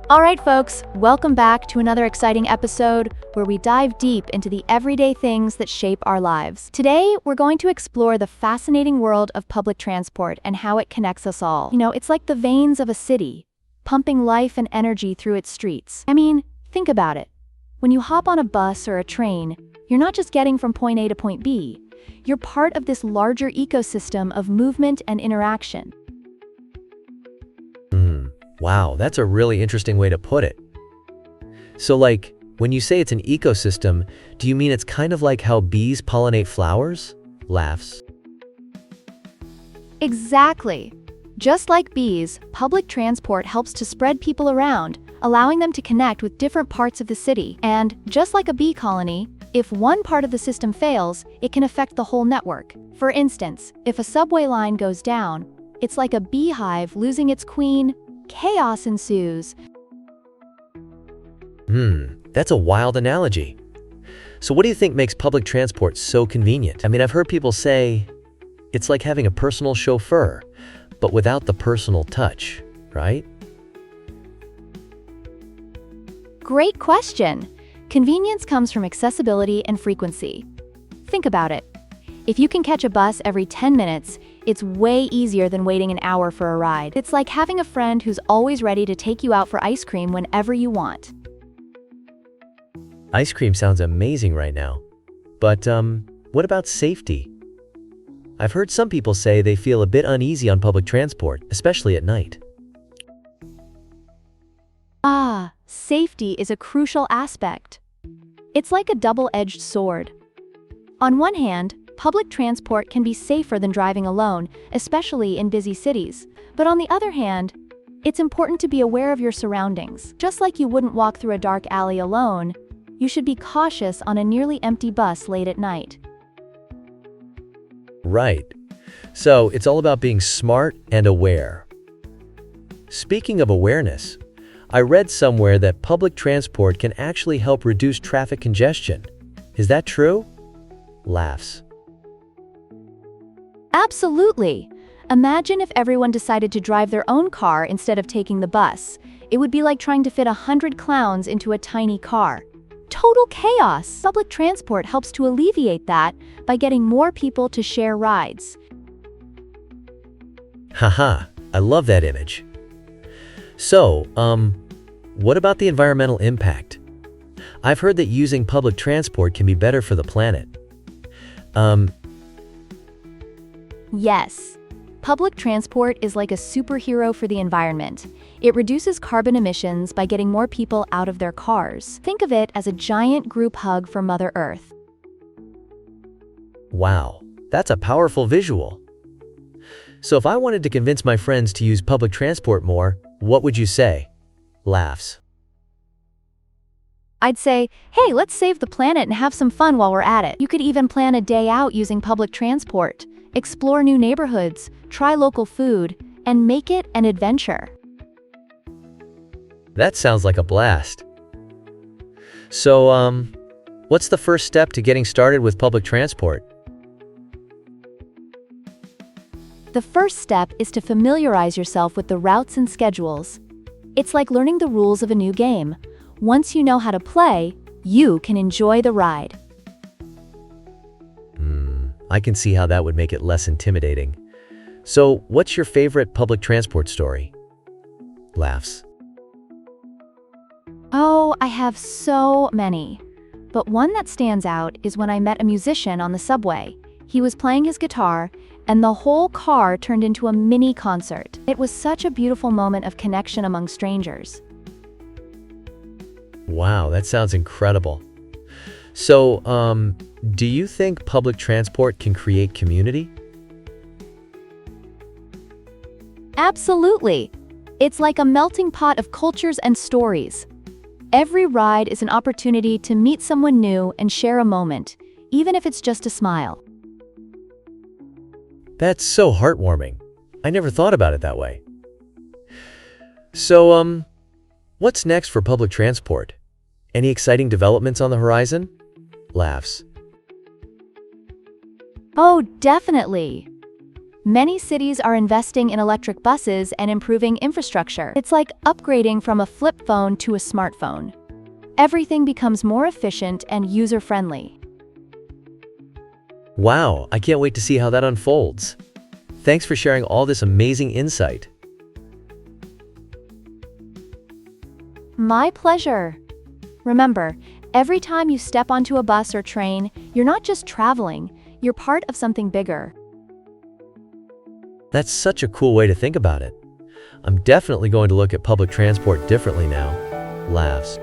All right, folks, welcome back to another exciting episode where we dive deep into the everyday things that shape our lives. Today, we're going to explore the fascinating world of public transport and how it connects us all. It's like the veins of a city, pumping life and energy through its streets. I mean, think about it. When you hop on a bus or a train, you're not just getting from point A to point B. You're part of this larger ecosystem of movement and interaction. Wow, that's a really interesting way to put it. So when you say it's an ecosystem, do you mean it's kind of like how bees pollinate flowers? Laughs. Exactly. Just like bees, public transport helps to spread people around, allowing them to connect with different parts of the city. And just like a bee colony, if one part of the system fails, it can affect the whole network. For instance, if a subway line goes down, it's like a beehive losing its queen. Chaos ensues. That's a wild analogy. So what do you think makes public transport so convenient? I mean, I've heard people say it's like having a personal chauffeur, but without the personal touch, right? Great question. Convenience comes from accessibility and frequency. Think about it. If you can catch a bus every 10 minutes, it's way easier than waiting an hour for a ride. It's like having a friend who's always ready to take you out for ice cream whenever you want. Ice cream sounds amazing right now. But what about safety? I've heard some people say they feel a bit uneasy on public transport, especially at night. Safety is a crucial aspect. It's like a double-edged sword. On one hand, public transport can be safer than driving alone, especially in busy cities. But on the other hand, it's important to be aware of your surroundings. Just like you wouldn't walk through a dark alley alone, you should be cautious on a nearly empty bus late at night. Right. So it's all about being smart and aware. Speaking of awareness, I read somewhere that public transport can actually help reduce traffic congestion. Is that true? Laughs. Absolutely. Imagine if everyone decided to drive their own car instead of taking the bus. It would be like trying to fit 100 clowns into a tiny car. Total chaos! Public transport helps to alleviate that by getting more people to share rides. Haha, I love that image. So, what about the environmental impact? I've heard that using public transport can be better for the planet. Yes. Public transport is like a superhero for the environment. It reduces carbon emissions by getting more people out of their cars. Think of it as a giant group hug for Mother Earth. Wow, that's a powerful visual. So if I wanted to convince my friends to use public transport more, what would you say? Laughs. I'd say, hey, let's save the planet and have some fun while we're at it. You could even plan a day out using public transport. Explore new neighborhoods, try local food, and make it an adventure. That sounds like a blast. So, what's the first step to getting started with public transport? The first step is to familiarize yourself with the routes and schedules. It's like learning the rules of a new game. Once you know how to play, you can enjoy the ride. I can see how that would make it less intimidating. So, what's your favorite public transport story? Laughs. Oh, I have so many. But one that stands out is when I met a musician on the subway. He was playing his guitar, and the whole car turned into a mini concert. It was such a beautiful moment of connection among strangers. Wow, that sounds incredible. So, do you think public transport can create community? Absolutely. It's like a melting pot of cultures and stories. Every ride is an opportunity to meet someone new and share a moment, even if it's just a smile. That's so heartwarming. I never thought about it that way. So, what's next for public transport? Any exciting developments on the horizon? Laughs. Oh, definitely. Many cities are investing in electric buses and improving infrastructure. It's like upgrading from a flip phone to a smartphone. Everything becomes more efficient and user-friendly. Wow, I can't wait to see how that unfolds. Thanks for sharing all this amazing insight. My pleasure. Remember, every time you step onto a bus or train, you're not just traveling, you're part of something bigger. That's such a cool way to think about it. I'm definitely going to look at public transport differently now. Laughs.